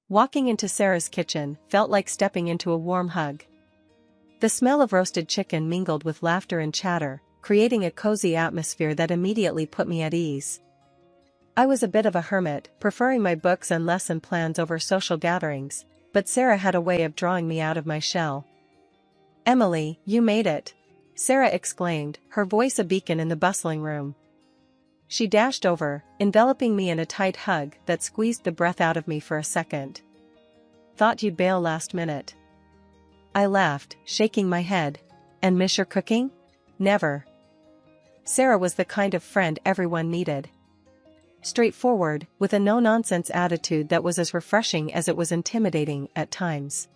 Walking into Sarah's kitchen felt like stepping into a warm hug. The smell of roasted chicken mingled with laughter and chatter, creating a cozy atmosphere that immediately put me at ease. I was a bit of a hermit, preferring my books and lesson plans over social gatherings, but Sarah had a way of drawing me out of my shell. "Emily, you made it!" Sarah exclaimed, her voice a beacon in the bustling room. She dashed over, enveloping me in a tight hug that squeezed the breath out of me for a second. "Thought you'd bail last minute." I laughed, shaking my head. "And miss your cooking?" "Never." Sarah was the kind of friend everyone needed. Straightforward, with a no-nonsense attitude that was as refreshing as it was intimidating at times.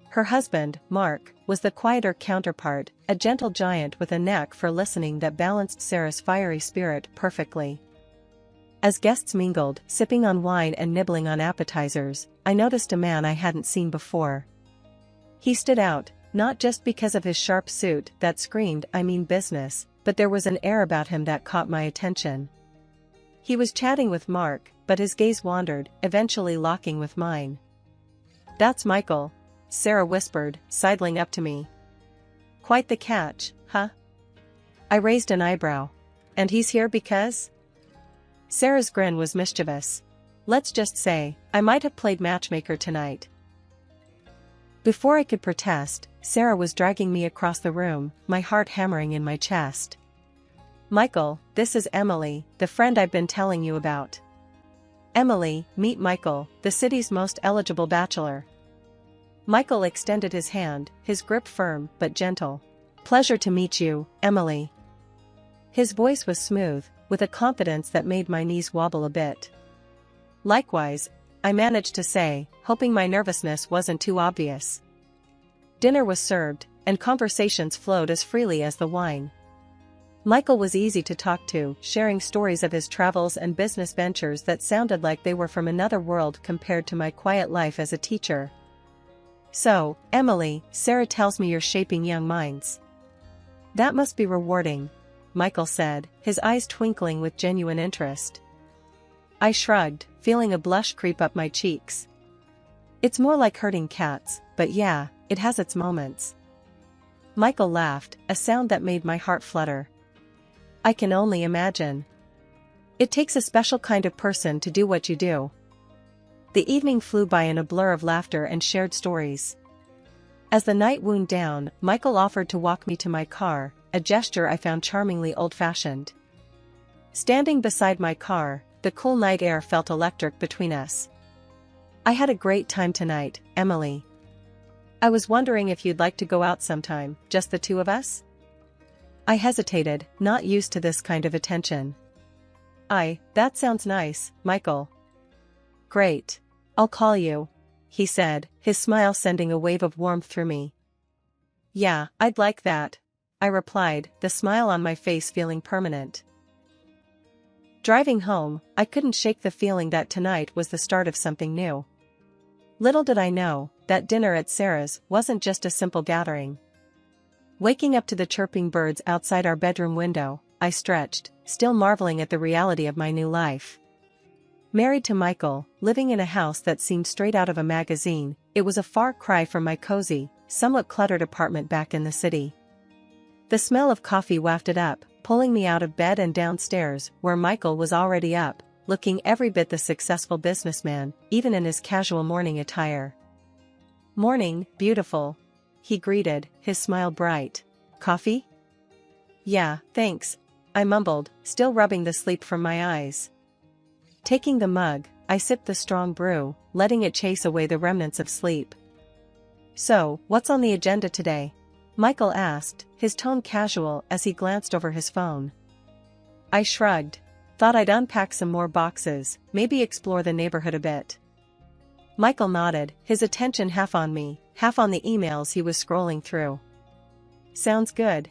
Her husband, Mark, was the quieter counterpart, a gentle giant with a knack for listening that balanced Sarah's fiery spirit perfectly. As guests mingled, sipping on wine and nibbling on appetizers, I noticed a man I hadn't seen before. He stood out, not just because of his sharp suit that screamed "I mean business," but there was an air about him that caught my attention. He was chatting with Mark, but his gaze wandered, eventually locking with mine. "That's Michael," Sarah whispered, sidling up to me. "Quite the catch, huh?" I raised an eyebrow. "And he's here because?" Sarah's grin was mischievous. "Let's just say, I might have played matchmaker tonight." Before I could protest, Sarah was dragging me across the room, my heart hammering in my chest. "Michael, this is Emily, the friend I've been telling you about." "Emily, meet Michael, the city's most eligible bachelor." Michael extended his hand, his grip firm but gentle. "Pleasure to meet you, Emily." His voice was smooth, with a confidence that made my knees wobble a bit. "Likewise," I managed to say, hoping my nervousness wasn't too obvious. Dinner was served, and conversations flowed as freely as the wine. Michael was easy to talk to, sharing stories of his travels and business ventures that sounded like they were from another world compared to my quiet life as a teacher. "So, Emily, Sarah tells me you're shaping young minds." "That must be rewarding," Michael said, his eyes twinkling with genuine interest. I shrugged, feeling a blush creep up my cheeks. "It's more like herding cats, but yeah, it has its moments." Michael laughed, a sound that made my heart flutter. "I can only imagine. It takes a special kind of person to do what you do." The evening flew by in a blur of laughter and shared stories. As the night wound down, Michael offered to walk me to my car, a gesture I found charmingly old-fashioned. Standing beside my car, the cool night air felt electric between us. "I had a great time tonight, Emily. I was wondering if you'd like to go out sometime, just the two of us?" I hesitated, not used to this kind of attention. That sounds nice, Michael." "Great. I'll call you," he said, his smile sending a wave of warmth through me. "Yeah, I'd like that," I replied, the smile on my face feeling permanent. Driving home, I couldn't shake the feeling that tonight was the start of something new. Little did I know, that dinner at Sarah's wasn't just a simple gathering. Waking up to the chirping birds outside our bedroom window, I stretched, still marveling at the reality of my new life. Married to Michael, living in a house that seemed straight out of a magazine, it was a far cry from my cozy, somewhat cluttered apartment back in the city. The smell of coffee wafted up, pulling me out of bed and downstairs, where Michael was already up, looking every bit the successful businessman, even in his casual morning attire. "Morning, beautiful," he greeted, his smile bright. "Coffee?" "Yeah, thanks," I mumbled, still rubbing the sleep from my eyes. Taking the mug, I sipped the strong brew, letting it chase away the remnants of sleep. "So, what's on the agenda today?" Michael asked, his tone casual as he glanced over his phone. I shrugged. Thought I'd unpack some more boxes, maybe explore the neighborhood a bit. Michael nodded, his attention half on me, half on the emails he was scrolling through. "Sounds good.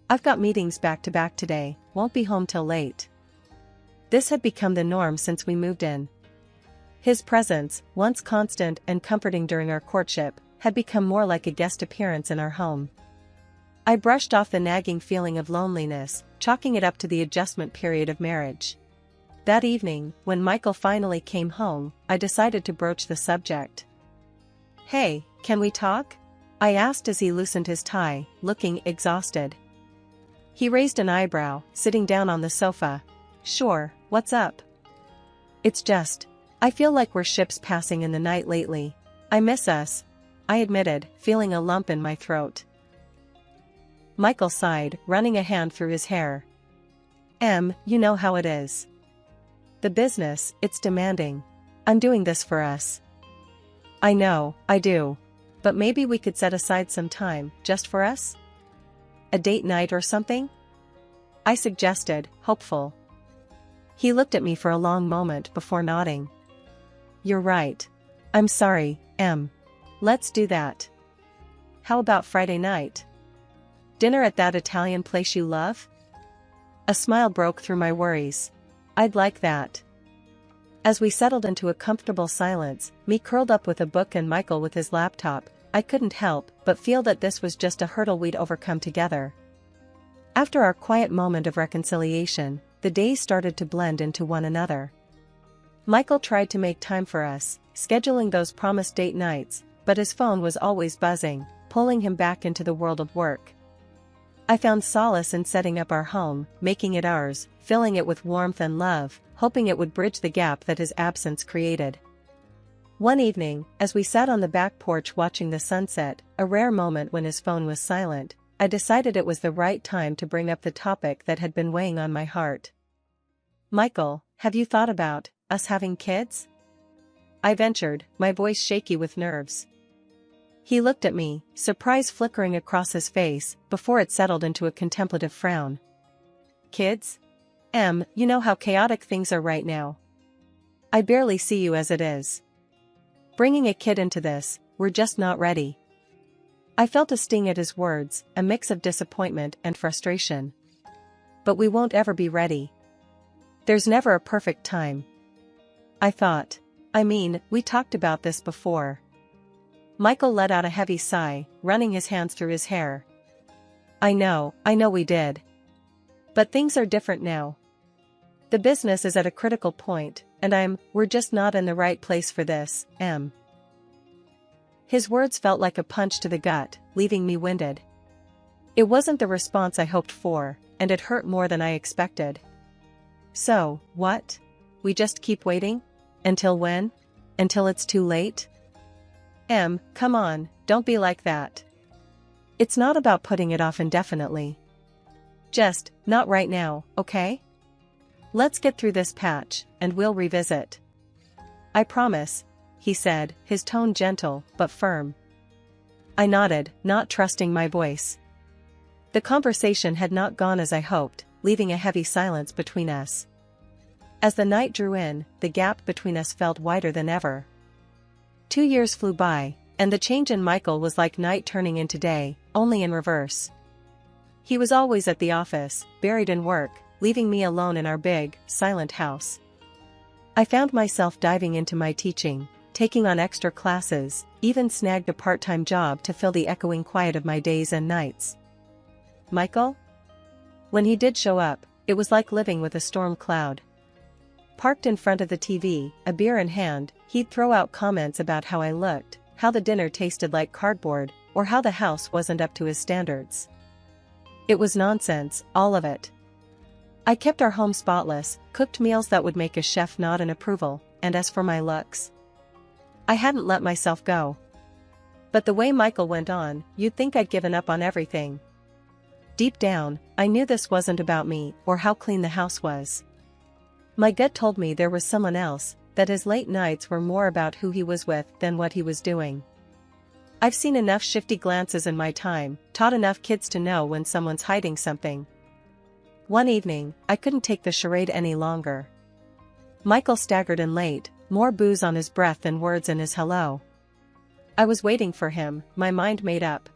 I've got meetings back to back today, won't be home till late." This had become the norm since we moved in. His presence, once constant and comforting during our courtship, had become more like a guest appearance in our home. I brushed off the nagging feeling of loneliness, chalking it up to the adjustment period of marriage. That evening, when Michael finally came home, I decided to broach the subject. "Hey, can we talk?" I asked as he loosened his tie, looking exhausted. He raised an eyebrow, sitting down on the sofa. "Sure, what's up?" "It's just, I feel like we're ships passing in the night lately. I miss us," I admitted, feeling a lump in my throat. Michael sighed, running a hand through his hair. You know how it is. The business, it's demanding. I'm doing this for us." "I know, I do. But maybe we could set aside some time, just for us? A date night or something?" I suggested, hopeful. He looked at me for a long moment before nodding. "You're right. I'm sorry, Em. Let's do that. How about Friday night? Dinner at that Italian place you love?" A smile broke through my worries. "I'd like that." As we settled into a comfortable silence, me curled up with a book and Michael with his laptop, I couldn't help but feel that this was just a hurdle we'd overcome together. After our quiet moment of reconciliation, the days started to blend into one another. Michael tried to make time for us, scheduling those promised date nights, but his phone was always buzzing, pulling him back into the world of work. I found solace in setting up our home, making it ours, filling it with warmth and love, hoping it would bridge the gap that his absence created. One evening, as we sat on the back porch watching the sunset, a rare moment when his phone was silent, I decided it was the right time to bring up the topic that had been weighing on my heart. "Michael, have you thought about us having kids?" I ventured, my voice shaky with nerves. He looked at me, surprise flickering across his face, before it settled into a contemplative frown. "Kids? You know how chaotic things are right now. I barely see you as it is. Bringing a kid into this, we're just not ready." I felt a sting at his words, a mix of disappointment and frustration. "But we won't ever be ready. There's never a perfect time." I thought. We talked about this before." Michael let out a heavy sigh, running his hands through his hair. I know we did. But things are different now. The business is at a critical point, and we're just not in the right place for this, Em." His words felt like a punch to the gut, leaving me winded. It wasn't the response I hoped for, and it hurt more than I expected. "So, what? We just keep waiting? Until when? Until it's too late?" Come on, don't be like that. It's not about putting it off indefinitely. Just, not right now, okay? Let's get through this patch, and we'll revisit. "I promise," he said, his tone gentle but firm. I nodded, not trusting my voice. The conversation had not gone as I hoped, leaving a heavy silence between us. As the night drew in, the gap between us felt wider than ever. 2 years flew by, and the change in Michael was like night turning into day, only in reverse. He was always at the office, buried in work, leaving me alone in our big, silent house. I found myself diving into my teaching, taking on extra classes, even snagged a part-time job to fill the echoing quiet of my days and nights. Michael? When he did show up, it was like living with a storm cloud. Parked in front of the TV, a beer in hand, he'd throw out comments about how I looked, how the dinner tasted like cardboard, or how the house wasn't up to his standards. It was nonsense, all of it. I kept our home spotless, cooked meals that would make a chef nod in approval, and as for my looks, I hadn't let myself go. But the way Michael went on, you'd think I'd given up on everything. Deep down, I knew this wasn't about me, or how clean the house was. My gut told me there was someone else, that his late nights were more about who he was with than what he was doing. I've seen enough shifty glances in my time, taught enough kids to know when someone's hiding something. One evening, I couldn't take the charade any longer. Michael staggered in late, more booze on his breath than words in his hello. I was waiting for him, my mind made up.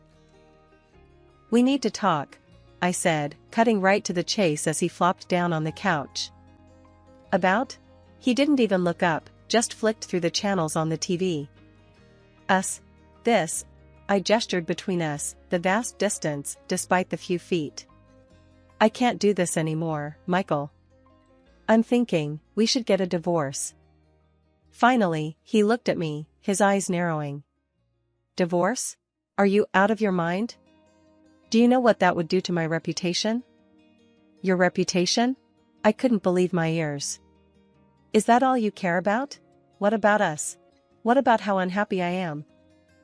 "We need to talk," I said, cutting right to the chase as he flopped down on the couch. "About?" He didn't even look up, just flicked through the channels on the TV. "Us. This." I gestured between us, the vast distance, despite the few feet. "I can't do this anymore, Michael. I'm thinking, we should get a divorce. Finally, he looked at me, his eyes narrowing. Divorce? Are you out of your mind? Do you know what that would do to my reputation? Your reputation? I couldn't believe my ears. Is that all you care about? What about us? What about how unhappy I am?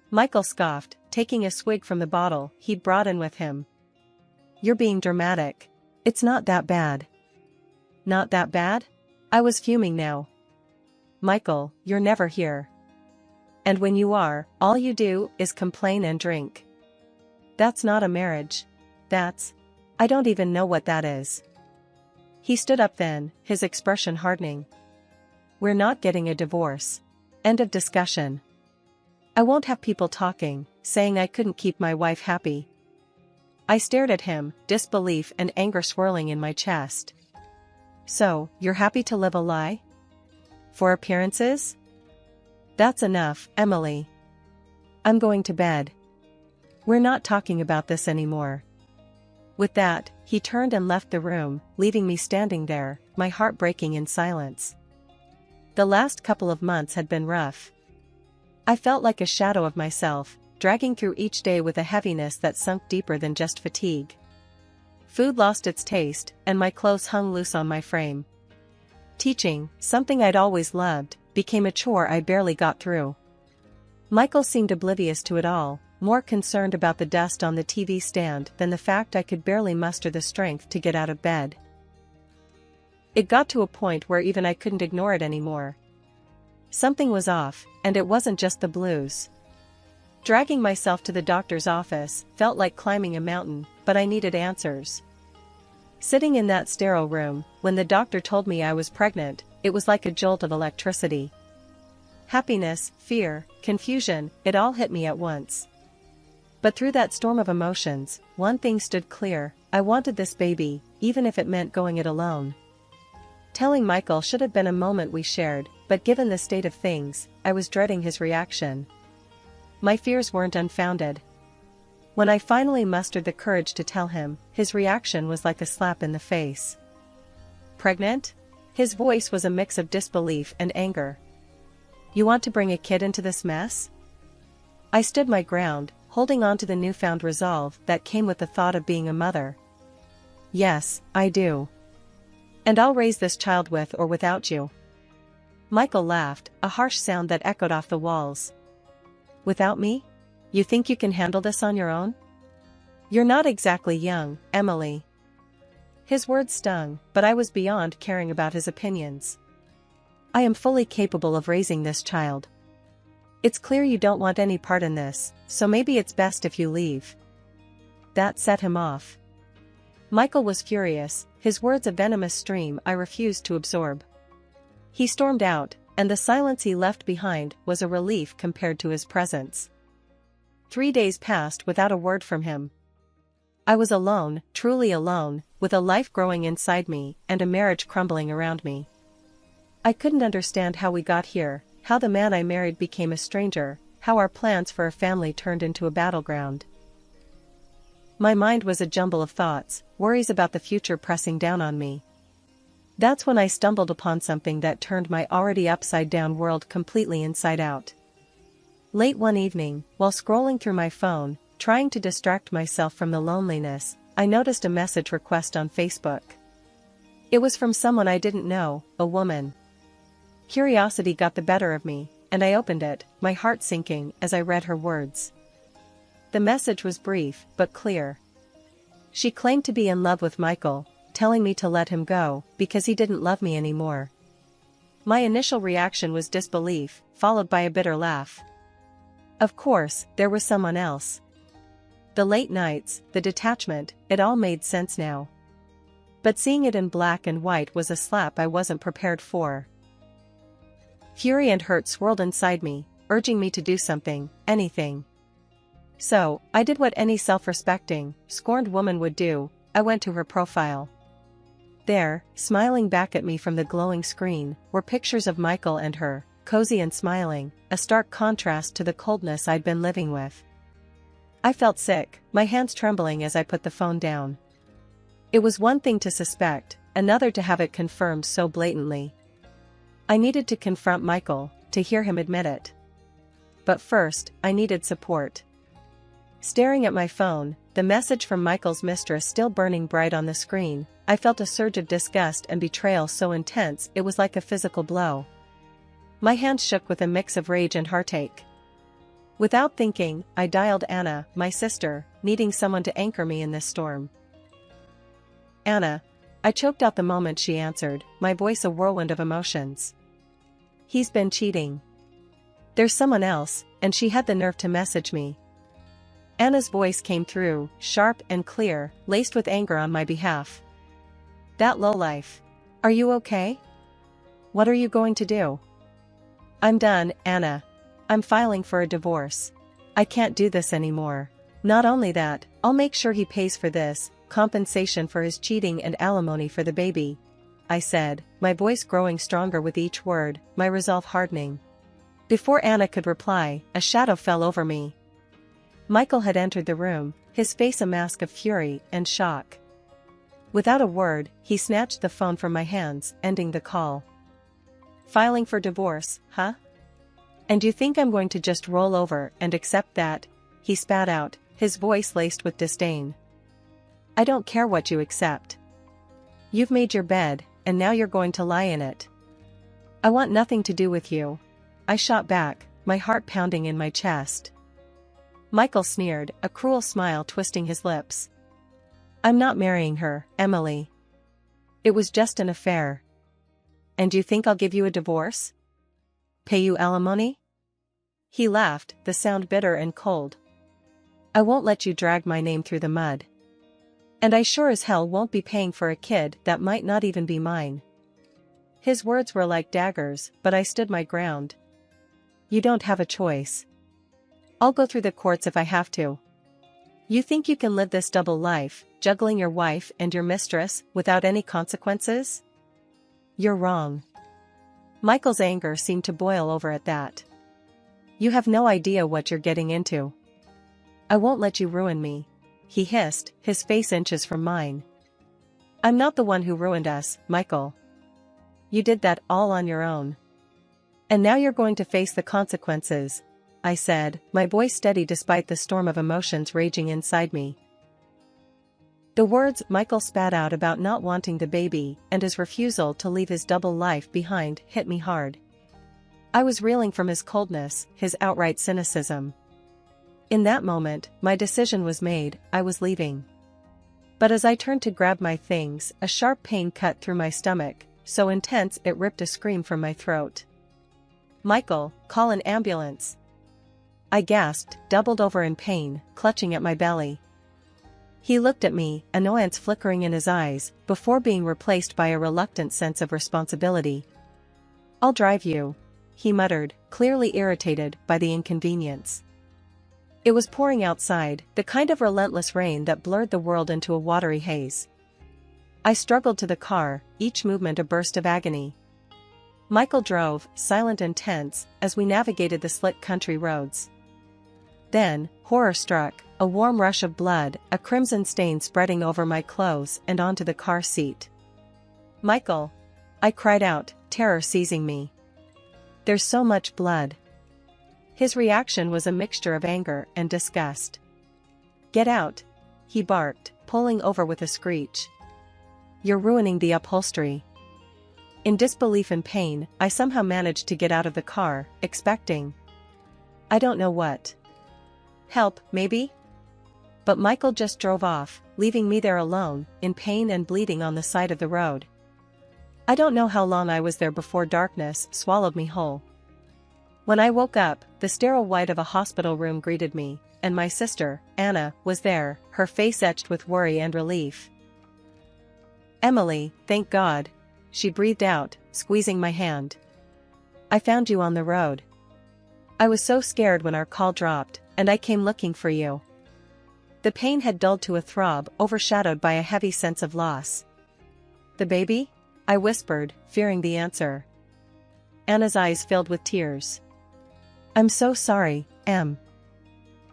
Michael scoffed, taking a swig from the bottle he'd brought in with him. You're being dramatic. It's not that bad. Not that bad? I was fuming now. Michael, you're never here. And when you are, all you do is complain and drink. That's not a marriage. I don't even know what that is. He stood up then, his expression hardening. We're not getting a divorce. End of discussion. I won't have people talking, saying I couldn't keep my wife happy. I stared at him, disbelief and anger swirling in my chest. So, you're happy to live a lie? For appearances? That's enough, Emily. I'm going to bed. We're not talking about this anymore. With that, he turned and left the room, leaving me standing there, my heart breaking in silence. The last couple of months had been rough. I felt like a shadow of myself, dragging through each day with a heaviness that sunk deeper than just fatigue. Food lost its taste, and my clothes hung loose on my frame. Teaching, something I'd always loved, became a chore I barely got through. Michael seemed oblivious to it all, more concerned about the dust on the TV stand than the fact I could barely muster the strength to get out of bed. It got to a point where even I couldn't ignore it anymore. Something was off, and it wasn't just the blues. Dragging myself to the doctor's office felt like climbing a mountain, but I needed answers. Sitting in that sterile room, when the doctor told me I was pregnant, it was like a jolt of electricity. Happiness, fear, confusion, it all hit me at once. But through that storm of emotions, one thing stood clear: I wanted this baby, even if it meant going it alone. Telling Michael should have been a moment we shared, but given the state of things, I was dreading his reaction. My fears weren't unfounded. When I finally mustered the courage to tell him, his reaction was like a slap in the face. Pregnant? His voice was a mix of disbelief and anger. You want to bring a kid into this mess? I stood my ground, holding on to the newfound resolve that came with the thought of being a mother. Yes, I do. And I'll raise this child with or without you. Michael laughed, a harsh sound that echoed off the walls. Without me? You think you can handle this on your own? You're not exactly young, Emily. His words stung, but I was beyond caring about his opinions. I am fully capable of raising this child. It's clear you don't want any part in this, so maybe it's best if you leave. That set him off. Michael was furious, his words a venomous stream I refused to absorb. He stormed out, and the silence he left behind was a relief compared to his presence. 3 days passed without a word from him. I was alone, truly alone, with a life growing inside me and a marriage crumbling around me. I couldn't understand how we got here, how the man I married became a stranger, how our plans for a family turned into a battleground. My mind was a jumble of thoughts, worries about the future pressing down on me. That's when I stumbled upon something that turned my already upside-down world completely inside out. Late one evening, while scrolling through my phone, trying to distract myself from the loneliness, I noticed a message request on Facebook. It was from someone I didn't know, a woman. Curiosity got the better of me, and I opened it, my heart sinking as I read her words. The message was brief, but clear. She claimed to be in love with Michael, telling me to let him go, because he didn't love me anymore. My initial reaction was disbelief, followed by a bitter laugh. Of course, there was someone else. The late nights, the detachment, it all made sense now. But seeing it in black and white was a slap I wasn't prepared for. Fury and hurt swirled inside me, urging me to do something, anything. So, I did what any self-respecting, scorned woman would do. I went to her profile. There, smiling back at me from the glowing screen, were pictures of Michael and her, cozy and smiling, a stark contrast to the coldness I'd been living with. I felt sick, my hands trembling as I put the phone down. It was one thing to suspect, another to have it confirmed so blatantly. I needed to confront Michael, to hear him admit it. But first, I needed support. Staring at my phone, the message from Michael's mistress still burning bright on the screen, I felt a surge of disgust and betrayal so intense it was like a physical blow. My hands shook with a mix of rage and heartache. Without thinking, I dialed Anna, my sister, needing someone to anchor me in this storm. Anna. I choked out the moment she answered, my voice a whirlwind of emotions. He's been cheating. There's someone else, and she had the nerve to message me. Anna's voice came through, sharp and clear, laced with anger on my behalf. That lowlife. Are you okay? What are you going to do? I'm done, Anna. I'm filing for a divorce. I can't do this anymore. Not only that, I'll make sure he pays for this, compensation for his cheating and alimony for the baby. I said, my voice growing stronger with each word, my resolve hardening. Before Anna could reply, a shadow fell over me. Michael had entered the room, his face a mask of fury and shock. Without a word, he snatched the phone from my hands, ending the call. Filing for divorce, huh? And you think I'm going to just roll over and accept that? He spat out, his voice laced with disdain. I don't care what you accept. You've made your bed, and now you're going to lie in it. I want nothing to do with you. I shot back, my heart pounding in my chest. Michael sneered, a cruel smile twisting his lips. I'm not marrying her, Emily. It was just an affair. And you think I'll give you a divorce? Pay you alimony? He laughed, the sound bitter and cold. I won't let you drag my name through the mud. And I sure as hell won't be paying for a kid that might not even be mine. His words were like daggers, but I stood my ground. You don't have a choice. I'll go through the courts if I have to. You think you can live this double life, juggling your wife and your mistress, without any consequences? You're wrong. Michael's anger seemed to boil over at that. You have no idea what you're getting into. I won't let you ruin me, he hissed, his face inches from mine. I'm not the one who ruined us, Michael. You did that all on your own. And now you're going to face the consequences, I said, my voice steady despite the storm of emotions raging inside me. The words Michael spat out about not wanting the baby and his refusal to leave his double life behind hit me hard. I was reeling from his coldness, his outright cynicism. In that moment, my decision was made, I was leaving. But as I turned to grab my things, a sharp pain cut through my stomach, so intense it ripped a scream from my throat. Michael, call an ambulance. I gasped, doubled over in pain, clutching at my belly. He looked at me, annoyance flickering in his eyes, before being replaced by a reluctant sense of responsibility. I'll drive you, he muttered, clearly irritated by the inconvenience. It was pouring outside, the kind of relentless rain that blurred the world into a watery haze. I struggled to the car, each movement a burst of agony. Michael drove, silent and tense, as we navigated the slick country roads. Then, horror struck, a warm rush of blood, a crimson stain spreading over my clothes and onto the car seat. Michael! I cried out, terror seizing me. There's so much blood. His reaction was a mixture of anger and disgust. Get out! He barked, pulling over with a screech. You're ruining the upholstery. In disbelief and pain, I somehow managed to get out of the car, expecting I don't know what. Help, maybe? But Michael just drove off, leaving me there alone, in pain and bleeding on the side of the road. I don't know how long I was there before darkness swallowed me whole. When I woke up, the sterile white of a hospital room greeted me, and my sister, Anna, was there, her face etched with worry and relief. Emily, thank God, she breathed out, squeezing my hand. I found you on the road. I was so scared when our call dropped, and I came looking for you. The pain had dulled to a throb, overshadowed by a heavy sense of loss. The baby? I whispered, fearing the answer. Anna's eyes filled with tears. I'm so sorry, Em.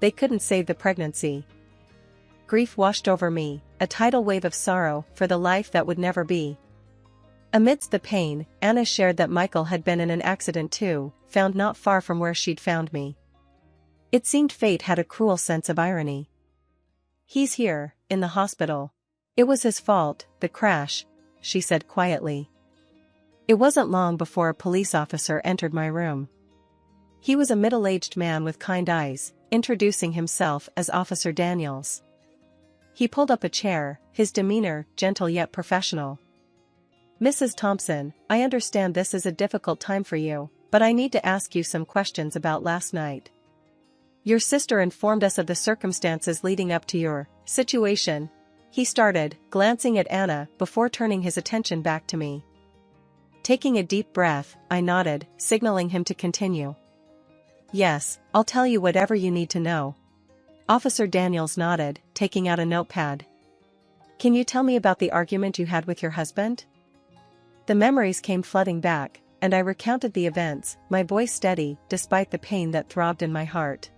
They couldn't save the pregnancy. Grief washed over me, a tidal wave of sorrow for the life that would never be. Amidst the pain, Anna shared that Michael had been in an accident too, found not far from where she'd found me. It seemed fate had a cruel sense of irony. He's here, in the hospital. It was his fault, the crash, she said quietly. It wasn't long before a police officer entered my room. He was a middle-aged man with kind eyes, introducing himself as Officer Daniels. He pulled up a chair, his demeanor gentle yet professional. "Mrs. Thompson, I understand this is a difficult time for you, but I need to ask you some questions about last night. Your sister informed us of the circumstances leading up to your situation," he started, glancing at Anna before turning his attention back to me. Taking a deep breath, I nodded, signaling him to continue. "Yes, I'll tell you whatever you need to know." Officer Daniels nodded, taking out a notepad. "Can you tell me about the argument you had with your husband?" The memories came flooding back, and I recounted the events, my voice steady despite the pain that throbbed in my heart.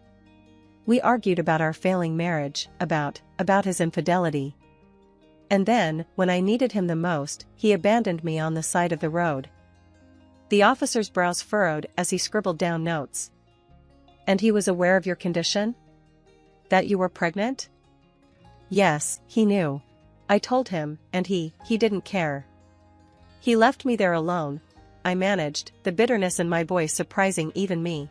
"We argued about our failing marriage, about his infidelity. And then, when I needed him the most, he abandoned me on the side of the road." The officer's brows furrowed as he scribbled down notes. "And he was aware of your condition? That you were pregnant?" "Yes, he knew. I told him, and he didn't care. He left me there alone," I managed, the bitterness in my voice surprising even me.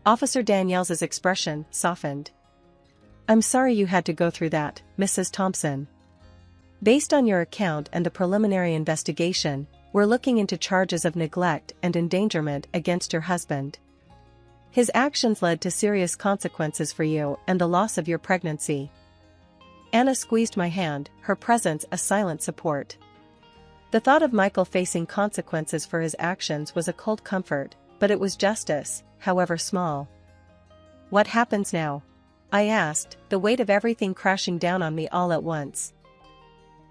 Officer Daniels's expression softened. "I'm sorry you had to go through that, Mrs. Thompson. Based on your account and the preliminary investigation, we're looking into charges of neglect and endangerment against your husband. His actions led to serious consequences for you and the loss of your pregnancy." Anna squeezed my hand, her presence a silent support. The thought of Michael facing consequences for his actions was a cold comfort, but it was justice, however small. "What happens now?" I asked, the weight of everything crashing down on me all at once.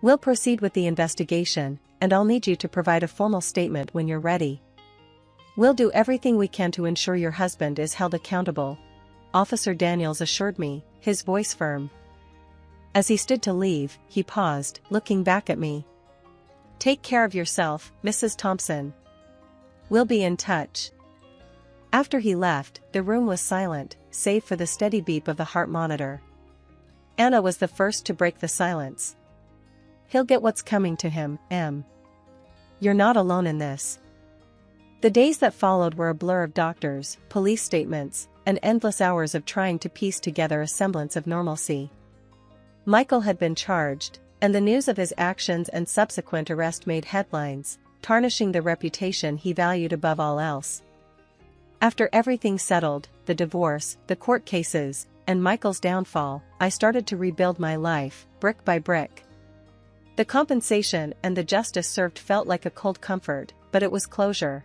"We'll proceed with the investigation, and I'll need you to provide a formal statement when you're ready. We'll do everything we can to ensure your husband is held accountable," Officer Daniels assured me, his voice firm. As he stood to leave, he paused, looking back at me. "Take care of yourself, Mrs. Thompson. We'll be in touch." After he left, the room was silent, save for the steady beep of the heart monitor. Anna was the first to break the silence. "He'll get what's coming to him, Em. You're not alone in this." The days that followed were a blur of doctors, police statements, and endless hours of trying to piece together a semblance of normalcy. Michael had been charged, and the news of his actions and subsequent arrest made headlines, tarnishing the reputation he valued above all else. After everything settled, the divorce, the court cases, and Michael's downfall, I started to rebuild my life, brick by brick. The compensation and the justice served felt like a cold comfort, but it was closure.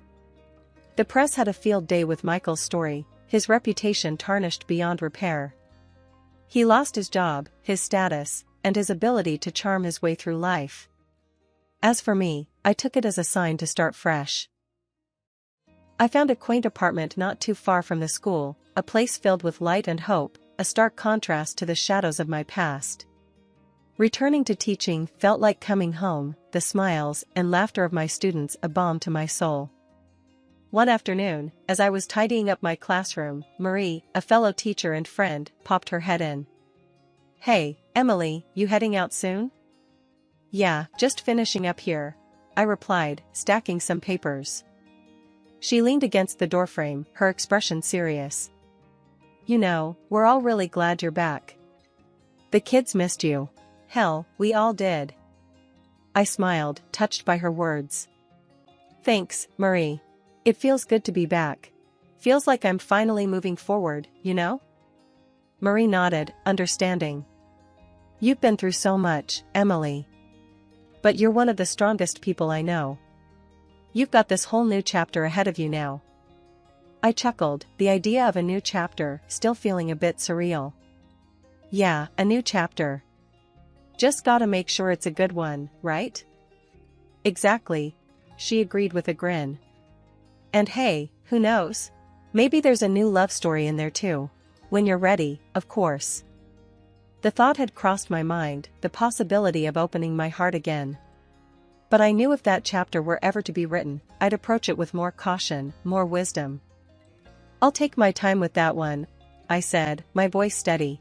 The press had a field day with Michael's story, his reputation tarnished beyond repair. He lost his job, his status, and his ability to charm his way through life. As for me, I took it as a sign to start fresh. I found a quaint apartment not too far from the school, a place filled with light and hope, a stark contrast to the shadows of my past. Returning to teaching felt like coming home, the smiles and laughter of my students a balm to my soul. One afternoon, as I was tidying up my classroom, Marie, a fellow teacher and friend, popped her head in. "Hey, Emily, you heading out soon?" "Yeah, just finishing up here," I replied, stacking some papers. She leaned against the doorframe, her expression serious. "You know, we're all really glad you're back. The kids missed you. Hell, we all did." I smiled, touched by her words. "Thanks, Marie. It feels good to be back. Feels like I'm finally moving forward, you know?" Marie nodded, understanding. "You've been through so much, Emily. But you're one of the strongest people I know. You've got this whole new chapter ahead of you now." I chuckled, the idea of a new chapter still feeling a bit surreal. "Yeah, a new chapter. Just gotta make sure it's a good one, right?" "Exactly," she agreed with a grin. "And hey, who knows? Maybe there's a new love story in there too. When you're ready, of course." The thought had crossed my mind, the possibility of opening my heart again. But I knew if that chapter were ever to be written, I'd approach it with more caution, more wisdom. "I'll take my time with that one," I said, my voice steady.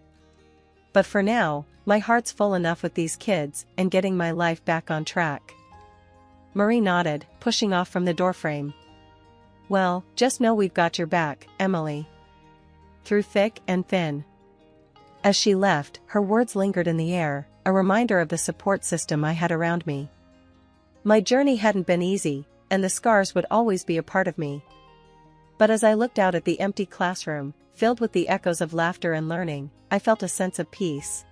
"But for now, my heart's full enough with these kids and getting my life back on track." Marie nodded, pushing off from the doorframe. "Well, just know we've got your back, Emily. Through thick and thin." As she left, her words lingered in the air, a reminder of the support system I had around me. My journey hadn't been easy, and the scars would always be a part of me. But as I looked out at the empty classroom, filled with the echoes of laughter and learning, I felt a sense of peace.